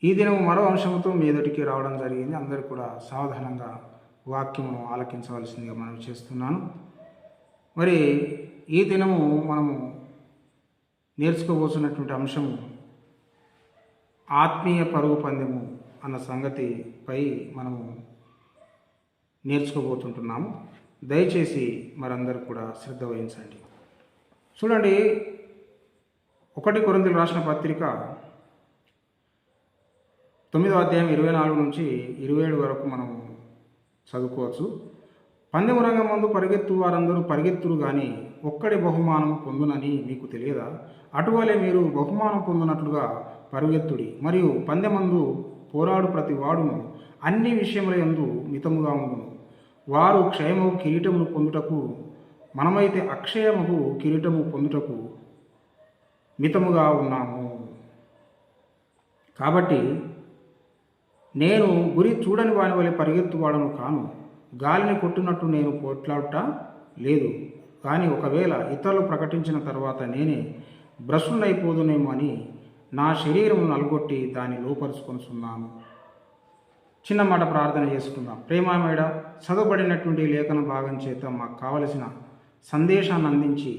ఈ దినం మరో అంశంతో మీ ఎదుటికి రావడం జరిగింది. అందరూ కూడా సావధానంగా వాక్యమును ఆలకించవలసిందిగా మనం చేస్తున్నాను. మరి ఈ దినము మనము నేర్చుకోబోతున్నటువంటి అంశము ఆత్మీయ పరుగు పందెము అన్న సంగతిపై మనము నేర్చుకోబోతుంటున్నాము. దయచేసి మరందరూ కూడా శ్రద్ధ వహించండి. చూడండి, 1 కొరింథీయులకు రాసిన పత్రిక 9వ అధ్యాయం 24 నుంచి 27 వరకు మనం చదువుకోవచ్చు. పందెము రంగం ముందు పరిగెత్తు వారందరూ పరిగెత్తురు గాని ఒక్కడి బహుమానం పొందునని మీకు తెలియదా? అటువలే మీరు బహుమానం పొందునట్లుగా పరుగెత్తుడి. మరియు పందెమందు పోరాడు ప్రతి వాడును అన్ని విషయముల యందు మితముగా ఉండును. వారు క్షయమగు కిరీటమును పొందుటకు, మనమైతే అక్షయమగు కిరీటము పొందుటకు మితముగా ఉన్నాము. కాబట్టి నేను గురి చూడని వాని వలె పరిగెత్తువాడను కాను. గాలిని కొట్టునట్టు నేను పోట్లాడుట లేదు. కానీ ఒకవేళ ఇతరులు ప్రకటించిన తర్వాత నేనే భ్రష్టునైపోదునేమో అని నా శరీరమును నలుగొట్టి దాన్ని లోపరుచుకొనుచున్నాను. చిన్న మాట ప్రార్థన చేసుకుందాం. ప్రేమామేడ చదవబడినటువంటి లేఖన భాగం చేత మాకు కావలసిన సందేశాన్ని అందించి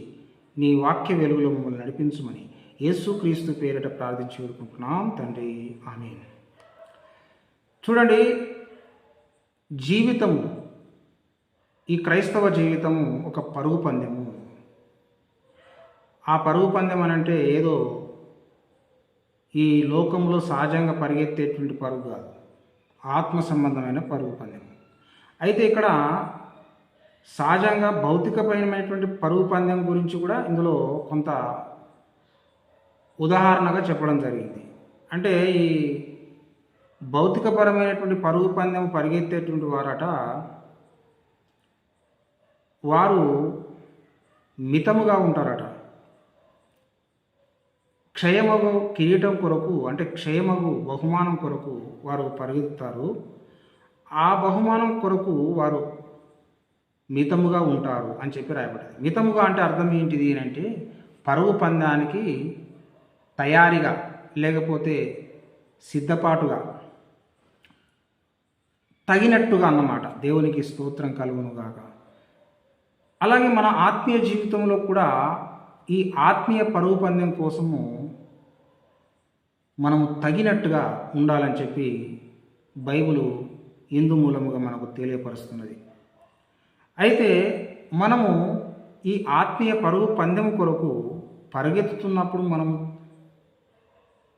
నీ వాక్య వెలుగులో మమ్మల్ని నడిపించమని యేసుక్రీస్తు పేరిట ప్రార్థించి వేడుకుంటున్నాం తండ్రి, ఆమేన్. చూడండి, జీవితము, ఈ క్రైస్తవ జీవితము ఒక పరుగు పందెము. ఆ పరుగు పందెం అనంటే ఏదో ఈ లోకంలో సహజంగా పరిగెత్తేటువంటి పరుగు కాదు, ఆత్మ సంబంధమైన పరుగు పందెం. అయితే ఇక్కడ సహజంగా భౌతికపరమైనటువంటి పరుగు పందెం గురించి కూడా ఇందులో కొంత ఉదాహరణగా చెప్పడం జరిగింది. అంటే ఈ భౌతికపరమైనటువంటి పరుగు పందెం పరిగెత్తేటువంటి వారట, వారు మితముగా ఉంటారట. క్షయమగు కిరీటం కొరకు, అంటే క్షయమగు బహుమానం కొరకు వారు పరిగెత్తుతారు. ఆ బహుమానం కొరకు వారు మితముగా ఉంటారు అని చెప్పి రాయబడింది. మితముగా అంటే అర్థం ఏంటిది అంటే పరుగు పందానికి తయారీగా, లేకపోతే సిద్ధపాటుగా, తగినట్టుగా అన్నమాట. దేవునికి స్తోత్రం కలుగునుగాక. అలాగే మన ఆత్మీయ జీవితంలో కూడా ఈ ఆత్మీయ పరుగు పందెం కోసము మనము తగినట్టుగా ఉండాలని చెప్పి బైబిలు హిందూ మూలముగా మనకు తెలియపరుస్తున్నది. అయితే మనము ఈ ఆత్మీయ పరుగు పందెం కొరకు పరిగెత్తుతున్నప్పుడు మనం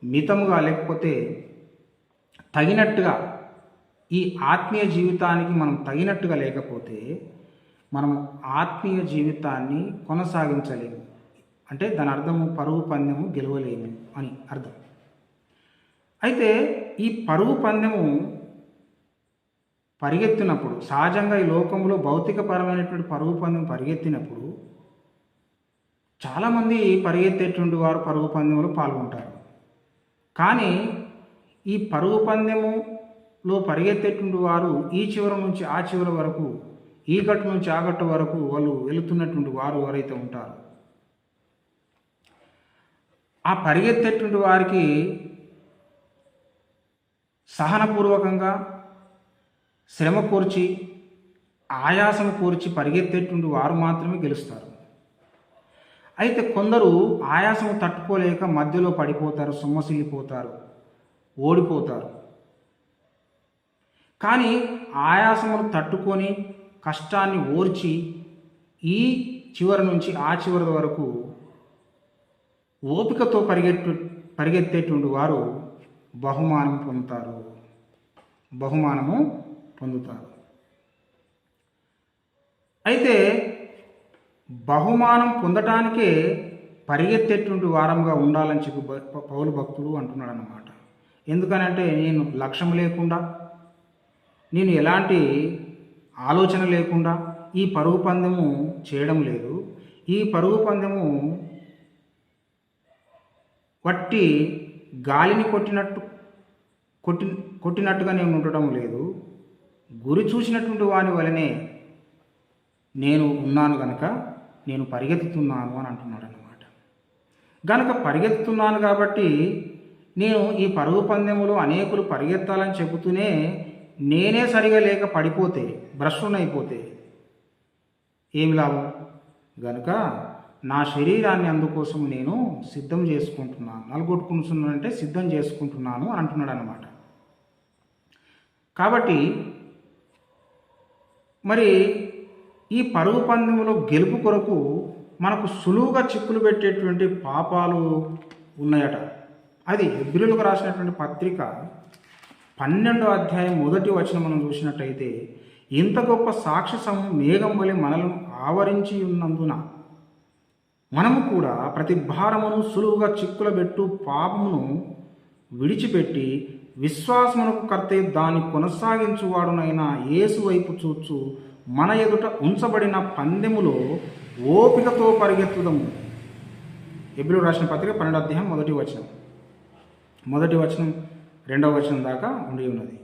మితముగా, లేకపోతే తగినట్టుగా, ఈ ఆత్మీయ జీవితానికి మనం తగినట్టుగా లేకపోతే మనం ఆత్మీయ జీవితాన్ని కొనసాగించలేము. అంటే దాని అర్థము పరుగు పందెము గెలవలేము అని అర్థం. అయితే ఈ పరుగు పందెము పరిగెత్తినప్పుడు, సహజంగా ఈ లోకంలో భౌతికపరమైనటువంటి పరుగు పందెం పరిగెత్తినప్పుడు చాలామంది పరిగెత్తేటువంటి వారు పరుగు పందెంలో పాల్గొంటారు. కానీ ఈ పరుగు పందెములో పరిగెత్తేటువంటి వారు ఈ చివరి నుంచి ఆ చివరి వరకు, ఈ గట్టు నుంచి ఆ గట్టు వరకు వాళ్ళు వెళుతున్నటువంటి వారు ఎవరైతే ఉంటారో, ఆ పరిగెత్తేటువంటి వారికి సహనపూర్వకంగా శ్రమ కోర్చి, ఆయాసం కోర్చి పరిగెత్తేటువంటి వారు మాత్రమే గెలుస్తారు. అయితే కొందరు ఆయాసం తట్టుకోలేక మధ్యలో పడిపోతారు, సొమ్మసిల్లిపోతారు, ఓడిపోతారు. కానీ ఆయాసమును తట్టుకొని కష్టాన్ని ఓర్చి ఈ చివరి నుంచి ఆ చివరి వరకు ఓపికతో పరిగెత్తేటువంటి వారు బహుమానం పొందుతారు. అయితే బహుమానం పొందటానికే పరిగెత్తేటువంటి వారంగా ఉండాలని చెప్పి పౌలు భక్తుడు అంటున్నాడు అన్నమాట. ఎందుకనంటే నేను లక్ష్యం లేకుండా, నేను ఎలాంటి ఆలోచన లేకుండా ఈ పరుగు పందెము చేయడం లేదు. ఈ పరుగు పందెము వట్టి గాలిని కొట్టినట్టుగా నేను ఉండటం లేదు. గురి చూసినటువంటి వాని వలనే నేను ఉన్నాను కనుక నేను పరిగెత్తుతున్నాను అని అంటున్నాడు అన్నమాట. గనుక పరిగెత్తుతున్నాను కాబట్టి నేను ఈ పరుగు పందెములో అనేకులు పరిగెత్తాలని చెబుతూనే నేనే సరిగా లేక పడిపోతే భ్రష్టునైపోతే ఏమి లాభం? గనుక నా శరీరాన్ని అందుకోసం నేను సిద్ధం చేసుకుంటున్నాను, నలుగొట్టుకుంటున్నానంటే సిద్ధం చేసుకుంటున్నాను అని అంటున్నాడు అన్నమాట. కాబట్టి మరి ఈ పరుగు పందెంలో గెలుపు కొరకు మనకు సులువుగా చిక్కులు పెట్టేటువంటి పాపాలు ఉన్నాయట. అది హెబ్రీయులకు రాసినటువంటి పత్రిక 12వ అధ్యాయం 1వ వచనం మనం చూసినట్టయితే, ఇంత గొప్ప సాక్షి సమూహం మేఘం వలె మనలను ఆవరించి ఉన్నందున మనము కూడా ప్రతి భారమును సులువుగా చిక్కులబెట్టు పాపమును విడిచిపెట్టి విశ్వాసమునకు కర్తే దాన్ని కొనసాగించువాడునైన యేసు వైపు చూచు మన ఎదుట ఉంచబడిన పందెములో ఓపికతో పరిగెత్తుదము. హెబ్రీయులకు రాసిన పత్రిక 12వ అధ్యాయం 1వ వచనం, 1వ వచనం 2వ వచనం దాకా ఉండి ఉన్నది.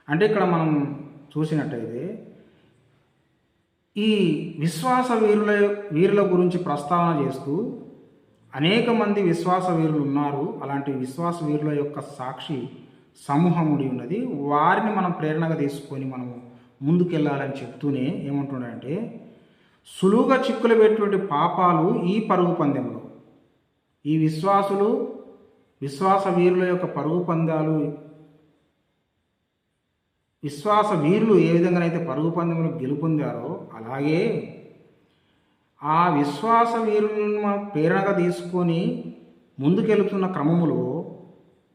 అంటే ఇక్కడ మనం చూసినట్టయితే ఈ విశ్వాస వీరుల గురించి ప్రస్తావన చేస్తూ అనేక మంది విశ్వాస వీరులు ఉన్నారు. అలాంటి విశ్వాస వీరుల యొక్క సాక్షి సమూహముడి ఉన్నది. వారిని మనం ప్రేరణగా తీసుకొని మనము ముందుకెళ్ళాలని చెప్తూనే ఏమంటున్నాడంటే, సులువుగా చిక్కులు పెట్టేటువంటి పాపాలు ఈ పరుగు పందెంలో, ఈ విశ్వాస వీరుల యొక్క పరుగు పందాలు, విశ్వాస వీరులు ఏ విధంగానైతే పరుగు పందెంలో గెలుపొందారో అలాగే ఆ విశ్వాస వీరులను మనం ప్రేరణగా తీసుకొని ముందుకెళ్తున్న క్రమములో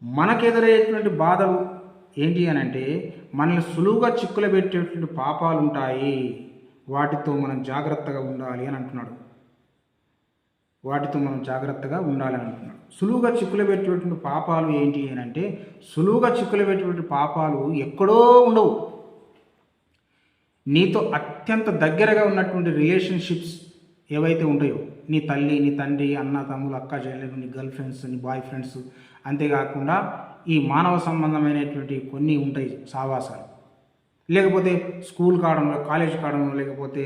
మనకెదురయ్యేటువంటి బాధలు ఏంటి అని అంటే, మనల్ని సులువుగా చిక్కులు పెట్టేటువంటి పాపాలు ఉంటాయి, వాటితో మనం జాగ్రత్తగా ఉండాలి అని అంటున్నాడు. వాటితో మనం జాగ్రత్తగా ఉండాలని అంటున్నాడు. సులువుగా చిక్కులు పెట్టేటువంటి పాపాలు ఏంటి అని అంటే, సులువుగా చిక్కులు పెట్టేటువంటి పాపాలు ఎక్కడో ఉండవు. నీతో అత్యంత దగ్గరగా ఉన్నటువంటి రిలేషన్షిప్స్ ఏవైతే ఉంటాయో, నీ తల్లి, నీ తండ్రి, అన్న తమ్ములు, అక్క చెల్లెలు, నీ గర్ల్ ఫ్రెండ్స్, నీ బాయ్ ఫ్రెండ్స్, అంతేకాకుండా ఈ మానవ సంబంధమైనటువంటి కొన్ని ఉంటాయి సావాసాలు, లేకపోతే స్కూల్ కావడంలో, కాలేజ్ కావడంలో, లేకపోతే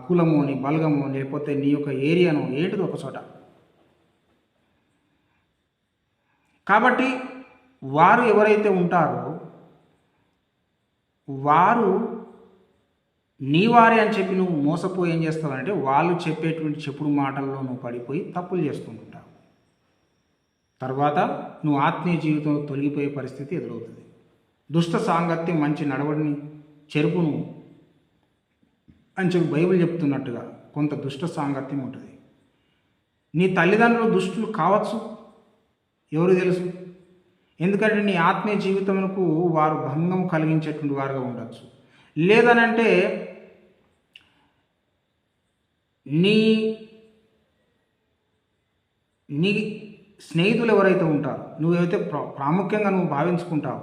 కులము అని, బలగము, లేకపోతే నీ యొక్క ఏరియాను ఏంటిది ఒక చోట. కాబట్టి వారు ఎవరైతే ఉంటారో వారు నీ వారే అని చెప్పి నువ్వు మోసపోయి ఏం చేస్తావంటే, వాళ్ళు చెప్పేటువంటి చెప్పుడు మాటల్లో నువ్వు పడిపోయి తప్పులు చేసుకుంటుంటావు. తర్వాత నువ్వు ఆత్మీయ జీవితంలో తొలగిపోయే పరిస్థితి ఎదురవుతుంది. దుష్ట సాంగత్యం మంచి నడవడిని చెరుపును అని చెప్పి బైబిల్ చెప్తున్నట్టుగా కొంత దుష్ట సాంగత్యం ఉంటుంది. నీ తల్లిదండ్రులు దుష్టులు కావచ్చు, ఎవరు తెలుసు? ఎందుకంటే నీ ఆత్మీయ జీవితమునకు వారు భంగం కలిగించేటువంటి వారుగా ఉండొచ్చు. లేదనంటే నీ నీ స్నేహితులు ఎవరైతే ఉంటారో, నువ్వైతే ప్రాముఖ్యంగా నువ్వు భావించుకుంటావు,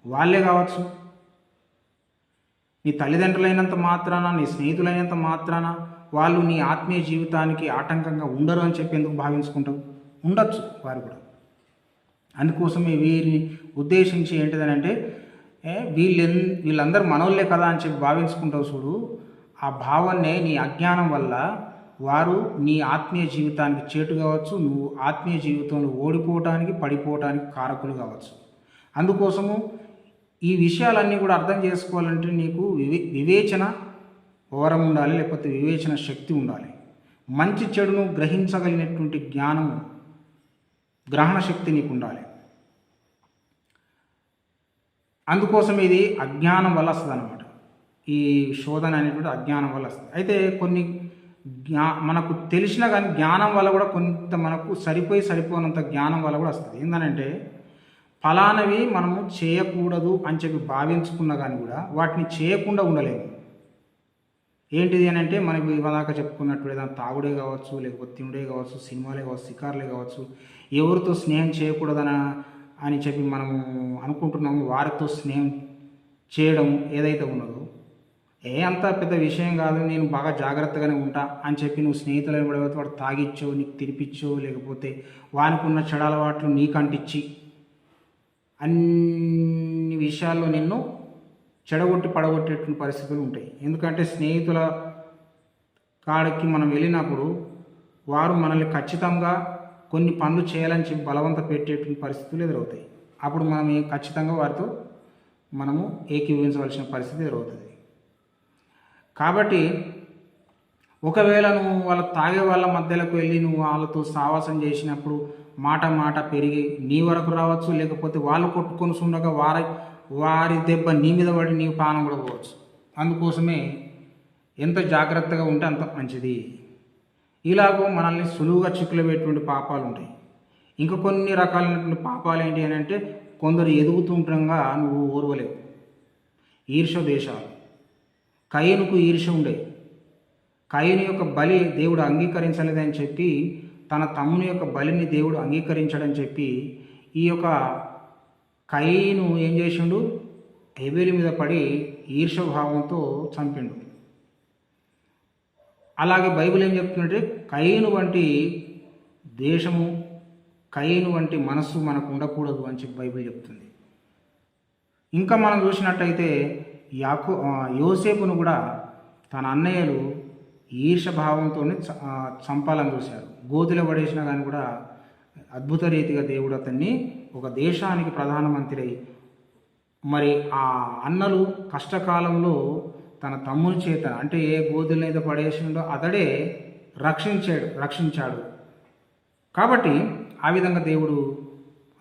వాళ్ళే కావచ్చు. నీ తల్లిదండ్రులైనంత మాత్రాన, నీ స్నేహితులైనంత మాత్రాన వాళ్ళు నీ ఆత్మీయ జీవితానికి ఆటంకంగా ఉండరు అని చెప్పి ఎందుకు భావించుకుంటావు? ఉండొచ్చు వారు కూడా. అందుకోసమే వీరిని ఉద్దేశించి ఏంటిదనంటే, వీళ్ళందరూ మనోళ్ళే కదా అని చెప్పి భావించుకుంటావు చూడు. ఆ భావన్నే నీ అజ్ఞానం వల్ల వారు నీ ఆత్మీయ జీవితానికి చేటు కావచ్చు, నువ్వు ఆత్మీయ జీవితంలో ఓడిపోవటానికి, పడిపోవటానికి కారకులు కావచ్చు. అందుకోసము ఈ విషయాలన్నీ కూడా అర్థం చేసుకోవాలంటే నీకు వివేచన వరం ఉండాలి, లేకపోతే వివేచన శక్తి ఉండాలి. మంచి చెడును గ్రహించగలిగినటువంటి జ్ఞానము, గ్రహణ శక్తి నీకు ఉండాలి. అందుకోసం ఇది అజ్ఞానం వల్ల వస్తుంది అన్నమాట. ఈ శోధన అనేటువంటి అజ్ఞానం వల్ల వస్తుంది. అయితే కొన్ని మనకు తెలిసినా కానీ జ్ఞానం వల్ల కూడా కొంత మనకు సరిపోనంత జ్ఞానం వల్ల కూడా వస్తుంది. ఏంటంటే, ఫలానవి మనము చేయకూడదు అని చెప్పి భావించుకున్నా కానీ కూడా వాటిని చేయకుండా ఉండలేము. ఏంటిది అని అంటే, మనకు ఇవాదాకా చెప్పుకున్నట్టు ఏదైనా తాగుడే కావచ్చు, లేకపోతే తినుడే కావచ్చు, సినిమాలే కావచ్చు, షికార్లే కావచ్చు, ఎవరితో స్నేహం అని చెప్పి మనము అనుకుంటున్నాము, వారితో స్నేహం చేయడం ఏదైతే ఉన్నదో, అంత పెద్ద విషయం కాదు, నేను బాగా జాగ్రత్తగానే ఉంటా అని చెప్పి నువ్వు స్నేహితులను కూడా వాడు తాగిచ్చో, నీకు తినిపించో, లేకపోతే వానికున్న చెడు అలవాట్లు నీకు అంటించి అన్ని విషయాల్లో నిన్ను చెడగొట్టి పడగొట్టేటువంటి పరిస్థితులు ఉంటాయి. ఎందుకంటే స్నేహితుల కాడికి మనం వెళ్ళినప్పుడు వారు మనల్ని ఖచ్చితంగా కొన్ని పనులు చేయాలని చెప్పి బలవంత పెట్టేటువంటి పరిస్థితులు ఎదురవుతాయి. అప్పుడు మనం ఖచ్చితంగా వారితో మనము ఏకీభవించవలసిన పరిస్థితి ఎదురవుతుంది. కాబట్టి ఒకవేళ నువ్వు వాళ్ళ తాగే వాళ్ళ మధ్యలోకి వెళ్ళి నువ్వు వాళ్ళతో సావాసం చేసినప్పుడు మాట పెరిగి నీ వరకు రావచ్చు, లేకపోతే వాళ్ళు కొట్టుకొని ఉండగా వారి దెబ్బ నీ మీద పడి నీ ప్రాణం కూడా పోవచ్చు. అందుకోసమే ఎంత జాగ్రత్తగా ఉంటే అంత మంచిది. ఇలాగో మనల్ని సులువుగా చిక్కులు పెట్టేటువంటి పాపాలు ఉంటాయి. ఇంకా కొన్ని రకాలైనటువంటి పాపాలు ఏంటి అని అంటే, కొందరు ఎదుగుతుండగా నువ్వు ఓర్వలేవు. ఈర్ష ద్వేషాలు. కయనుకు ఈర్ష ఉండే. కయను యొక్క బలి దేవుడు అంగీకరించలేదని చెప్పి, తన తమ్ముని యొక్క బలిని దేవుడు అంగీకరించడని చెప్పి, ఈ యొక్క కయను ఏం చేసిండు? హేబెలు మీద పడి ఈర్షభావంతో చంపిండు. అలాగే బైబిల్ ఏం చెప్తుందంటే, కయను వంటి దేశము, కయను వంటి మనస్సు మనకు ఉండకూడదు అని చెప్పి బైబిల్ చెప్తుంది. ఇంకా మనం చూసినట్టయితే యోసేపును కూడా తన అన్నయ్యలు ఈర్షభావంతో చంపాలని చూశారు. గోతిలో పడేసినా కానీ కూడా అద్భుత రీతిగా దేవుడు అతన్ని ఒక దేశానికి ప్రధానమంత్రి అయి, మరి ఆ అన్నలు కష్టకాలంలో తన తమ్ముని చేత అంటే ఏ గోధులను అయితే పడేసిండో అతడే రక్షించాడు. కాబట్టి ఆ విధంగా దేవుడు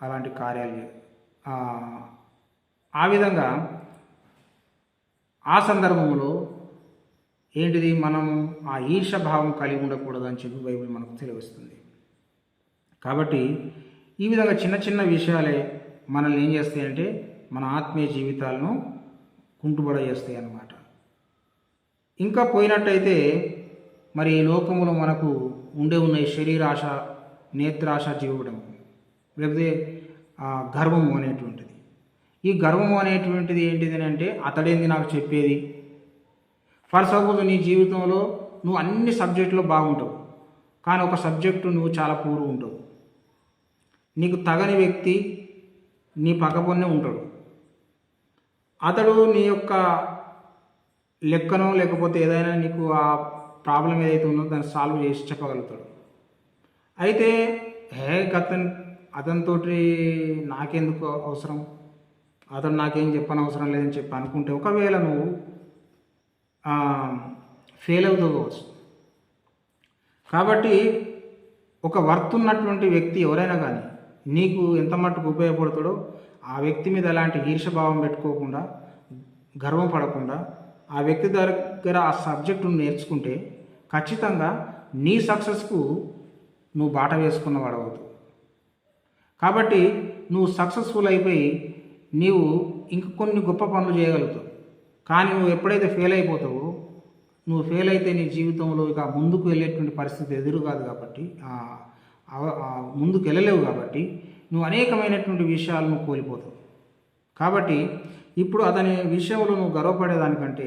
అలాంటి కార్యాలు ఆ విధంగా ఆ సందర్భంలో ఏంటిది, మనము ఆ ఈర్షభావం కలిగి ఉండకూడదు అని చెప్పి బైబిల్ మనకు తెలియజేస్తుంది. కాబట్టి ఈ విధంగా చిన్న చిన్న విషయాలే మనల్ని ఏం చేస్తాయంటే మన ఆత్మీయ జీవితాలను కుంటుబడేస్తాయి అన్నమాట. ఇంకా పోయినట్టయితే మరి ఈ లోకంలో మనకు ఉన్న శరీరాశ, నేత్రాశ, జీవడం, లేకపోతే గర్వము అనేటువంటిది. ఈ గర్వము అనేటువంటిది ఏంటిది అంటే, అతడేంది నాకు చెప్పేది. ఫర్ సపోజ్ నీ జీవితంలో నువ్వు అన్ని సబ్జెక్టులో బాగుంటావు, కానీ ఒక సబ్జెక్టు నువ్వు చాలా పూర్ ఉంటావు. నీకు తగని వ్యక్తి నీ పక్కపొన్నే ఉంటాడు. అతడు నీ యొక్క లెక్కనో లేకపోతే ఏదైనా నీకు ఆ ప్రాబ్లం ఏదైతే ఉందో దాన్ని సాల్వ్ చేసి చెప్పగలుగుతాడు. అయితే అతనితో నాకెందుకు అవసరం, అతడు నాకేం చెప్పనవసరం లేదని చెప్పి అనుకుంటే ఒకవేళ నువ్వు ఫెయిల్ అవుతావచ్చు. కాబట్టి ఒక వర్త్ ఉన్నటువంటి వ్యక్తి ఎవరైనా కానీ నీకు ఎంత మట్టుకు ఉపయోగపడతాడో ఆ వ్యక్తి మీద ఎలాంటి ఈర్షభావం పెట్టుకోకుండా, గర్వం పడకుండా ఆ వ్యక్తి దగ్గర ఆ సబ్జెక్టును నేర్చుకుంటే ఖచ్చితంగా నీ సక్సెస్కు నువ్వు బాట వేసుకున్న వాడవద్దు. కాబట్టి నువ్వు సక్సెస్ఫుల్ అయిపోయి నీవు ఇంక కొన్ని గొప్ప పనులు చేయగలుగుతావు. కానీ నువ్వు ఎప్పుడైతే ఫెయిల్ అయిపోతావో, నువ్వు ఫెయిల్ అయితే నీ జీవితంలో ఇక ముందుకు వెళ్ళేటువంటి పరిస్థితి ఎదురు కాదు. కాబట్టి ముందుకు వెళ్ళలేవు. కాబట్టి నువ్వు అనేకమైనటువంటి విషయాలను కోల్పోతావు. కాబట్టి ఇప్పుడు అతని విషయంలో నువ్వు గర్వపడేదానికంటే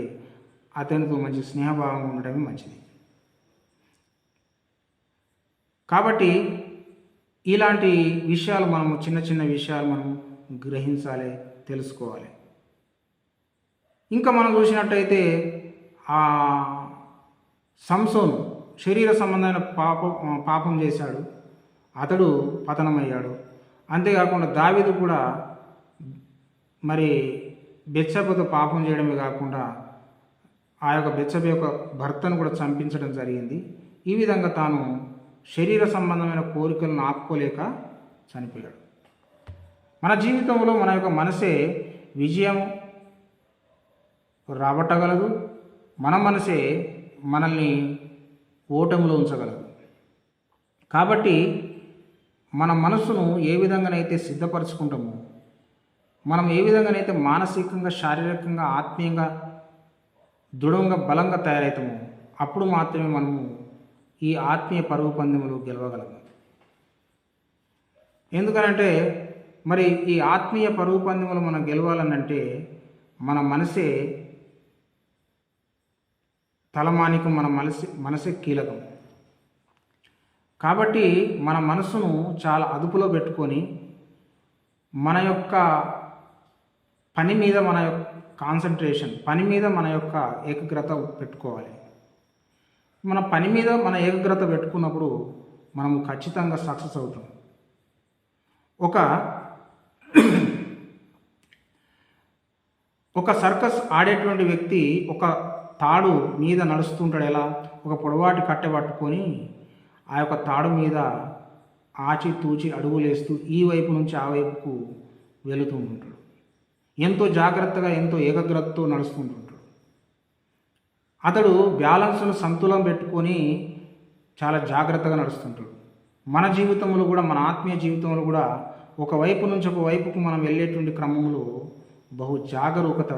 అతనితో మంచి స్నేహభావంగా ఉండడమే మంచిది. కాబట్టి ఇలాంటి విషయాలు మనము చిన్న చిన్న విషయాలు మనం గ్రహించాలి, తెలుసుకోవాలి. ఇంకా మనం చూసినట్టయితే సంసోను శరీర సంబంధమైన పాపం చేశాడు, అతడు పతనమయ్యాడు. అంతేకాకుండా దావీదు కూడా మరి బెత్షెబతో పాపం చేయడమే కాకుండా ఆ యొక్క బెత్షెబ యొక్క భర్తను కూడా చంపించడం జరిగింది. ఈ విధంగా తాను శరీర సంబంధమైన కోరికలను ఆపుకోలేక చనిపోయాడు. మన జీవితంలో మన యొక్క మనసే విజయం రాబట్టగలదు, మన మనసే మనల్ని ఓటమిలో ఉంచగలదు. కాబట్టి మన మనసును ఏ విధంగానైతే సిద్ధపరచుకుంటామో, మనం ఏ విధంగానైతే మానసికంగా, శారీరకంగా, ఆత్మీయంగా దృఢంగా, బలంగా తయారవుతామో అప్పుడు మాత్రమే మనము ఈ ఆత్మీయ పరుగు పందెములు గెలవగలము. ఎందుకనంటే మరి ఈ ఆత్మీయ పరుగు పందెములు మనం గెలవాలనంటే మన మనసే తలమానికం, మన మనసే కీలకం. కాబట్టి మన మనసును చాలా అదుపులో పెట్టుకొని మన యొక్క పని మీద మన యొక్క కాన్సన్ట్రేషన్, పని మీద మన యొక్క ఏకాగ్రత పెట్టుకోవాలి. మన పని మీద మన ఏకాగ్రత పెట్టుకున్నప్పుడు మనము ఖచ్చితంగా సక్సెస్ అవుతాం. ఒక ఒక సర్కస్ ఆడేటువంటి వ్యక్తి ఒక తాడు మీద నడుస్తుంటాడు. ఎలా? ఒక పొడవాటి కట్టె పట్టుకొని ఆ యొక్క తాడు మీద ఆచితూచి అడుగులేస్తూ ఈ వైపు నుంచి ఆ వైపుకు వెళుతూ ఉంటాడు. ఎంతో జాగ్రత్తగా, ఎంతో ఏకాగ్రతతో నడుస్తుంటుంటాడు. అతడు బ్యాలెన్స్ను సంతులం పెట్టుకొని చాలా జాగ్రత్తగా నడుస్తుంటాడు. మన జీవితంలో కూడా, మన ఆత్మీయ జీవితంలో కూడా ఒకవైపు నుంచి ఒక వైపుకు మనం వెళ్ళేటువంటి క్రమంలో బహు జాగరూకత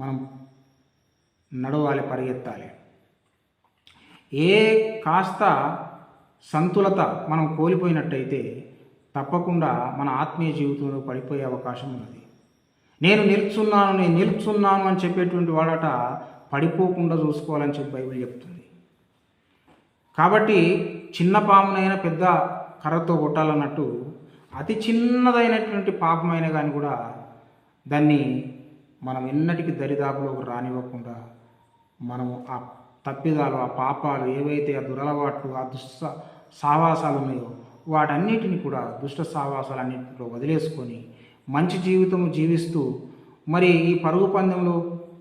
మనం నడవాలి, పరిగెత్తాలి. ఏ కాస్త సంతులత మనం కోల్పోయినట్టయితే తప్పకుండా మన ఆత్మీయ జీవితంలో పడిపోయే అవకాశం ఉన్నది. నేను నిలుచున్నాను అని చెప్పేటువంటి వాడట పడిపోకుండా చూసుకోవాలని చెప్పి బైబిల్ చెప్తుంది. కాబట్టి చిన్న పామునైనా పెద్ద కర్రతో కొట్టాలన్నట్టు అతి చిన్నదైనటువంటి పాపమైన కానీ కూడా దాన్ని మనం ఎన్నటికీ దరిదాపులోకి రానివ్వకుండా మనము ఆ తప్పిదాలు, ఆ పాపాలు ఏవైతే, ఆ దురలవాట్లు, ఆ దుష్ట సావాసాలు ఉన్నాయో వాటన్నిటిని కూడా, దుష్ట సావాసాలన్నింటిలో వదిలేసుకొని మంచి జీవితం జీవిస్తూ మరి ఈ పరుగు పందెంలో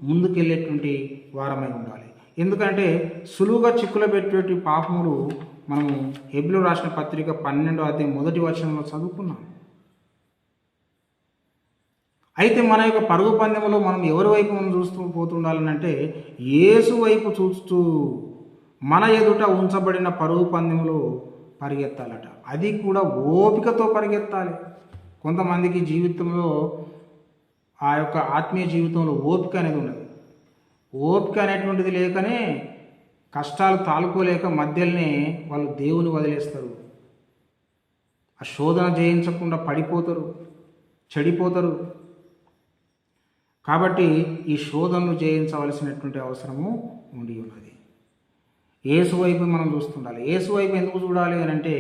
ముందుకెళ్ళేటువంటి వారమై ఉండాలి. ఎందుకంటే సులువుగా చిక్కులు పెట్టేటువంటి పాపములు మనము హెబ్రీయులకు రాసిన పత్రిక 12వ అధ్యాయం 1వ వచనంలో చదువుకున్నాం. అయితే మన యొక్క పరుగు పందెంలో మనం ఎవరి వైపు మనం చూస్తూ పోతుండాలనంటే యేసు వైపు చూస్తూ మన ఎదుట ఉంచబడిన పరుగు పందెంలో పరిగెత్తాలట. అది కూడా ఓపికతో పరిగెత్తాలి. కొంతమందికి జీవితంలో, ఆ యొక్క ఆత్మీయ జీవితంలో ఓపిక అనేది ఉండదు. ఓపిక అనేటువంటిది లేకనే కష్టాలు తాలుకోలేక మధ్యలోనే వాళ్ళు దేవుని వదిలేస్తారు. ఆ శోధన జయించకుండా పడిపోతారు, చెడిపోతారు. కాబట్టి ఈ శోధనను జయించవలసినటువంటి అవసరము ఉండి ఉన్నది. యేసు వైపు మనం చూస్తుండాలి. యేసు వైపు ఎందుకు చూడాలి అని అంటే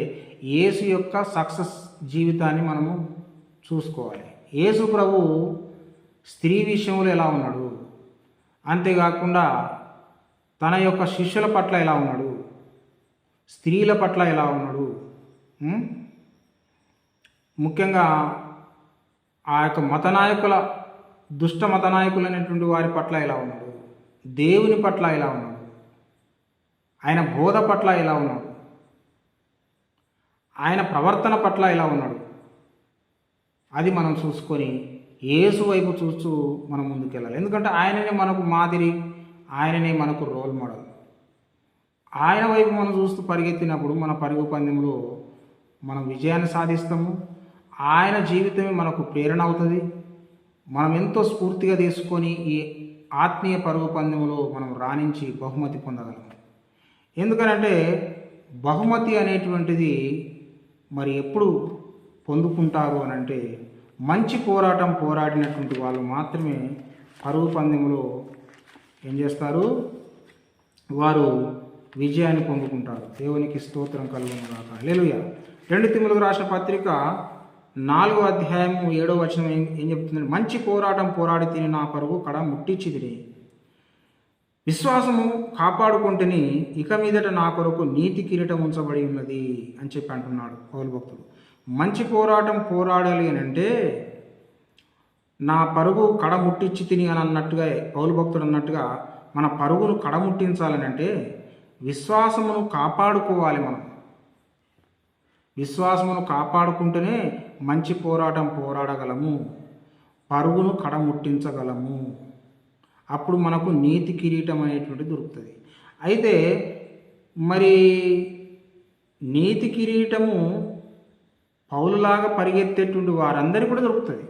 యేసు యొక్క సక్సెస్ జీవితాన్ని మనము చూసుకోవాలి. యేసు ప్రభు స్త్రీ విషయంలో ఎలా ఉన్నాడు, అంతేకాకుండా తన యొక్క శిష్యుల పట్ల ఎలా ఉన్నాడు, స్త్రీల పట్ల ఎలా ఉన్నాడు, ముఖ్యంగా ఆ యొక్క మతనాయకుల, దుష్ట మతనాయకులు అనేటువంటి వారి పట్ల ఎలా ఉన్నాడు, దేవుని పట్ల ఎలా ఉన్నాడు, ఆయన బోధ పట్ల ఎలా ఉన్నాడు, ఆయన ప్రవర్తన పట్ల ఎలా ఉన్నాడు, అది మనం చూసుకొని యేసు వైపు చూస్తూ మనం ముందుకెళ్ళాలి. ఎందుకంటే ఆయననే మనకు మాదిరి, ఆయననే మనకు రోల్ మోడల్. ఆయన వైపు మనం చూస్తూ పరిగెత్తినప్పుడు మన పరుగు పందెంలో మనం విజయాన్ని సాధిస్తాము. ఆయన జీవితమే మనకు ప్రేరణ అవుతుంది. మనం ఎంతో స్ఫూర్తిగా తీసుకొని ఈ ఆత్మీయ పరుగు పందెంలో మనం రాణించి బహుమతి పొందగలం. ఎందుకనంటే బహుమతి అనేటువంటిది మరి ఎప్పుడు పొందుకుంటారు అని అంటే మంచి పోరాటం పోరాడినటువంటి వాళ్ళు మాత్రమే పరుగు పందెంలో ఏం చేస్తారు, వారు విజయాన్ని పొందుకుంటారు. దేవునికి స్తోత్రం కలుగును గాక. హల్లెలూయా. 2 తిమోతికి రాసిన పత్రిక 4వ అధ్యాయం 7వ వచనం ఏం చెప్తుందంటే, మంచి పోరాటం పోరాడి తిని నా పరుగు కడ ముట్టించితిని, విశ్వాసము కాపాడుకుంటుని ఇక మీదట నా కొరకు నీతి కిరీటం ఉంచబడి ఉన్నది అని చెప్పి అంటున్నాడు పౌలు భక్తుడు. మంచి పోరాటం పోరాడాలి అని అంటే నా పరుగు కడ ముట్టించి తిని అని అన్నట్టుగా, పౌలు భక్తుడు అన్నట్టుగా మన పరుగును కడముట్టించాలని అంటే విశ్వాసమును కాపాడుకోవాలి. మనం విశ్వాసమును కాపాడుకుంటేనే మంచి పోరాటం పోరాడగలము, పరుగును కడముట్టించగలము. అప్పుడు మనకు నీతి కిరీటం అనేటువంటిది దొరుకుతుంది. అయితే మరి నీతి కిరీటము పౌలులాగా పరిగెత్తేటువంటి వారందరికీ కూడా దొరుకుతుంది.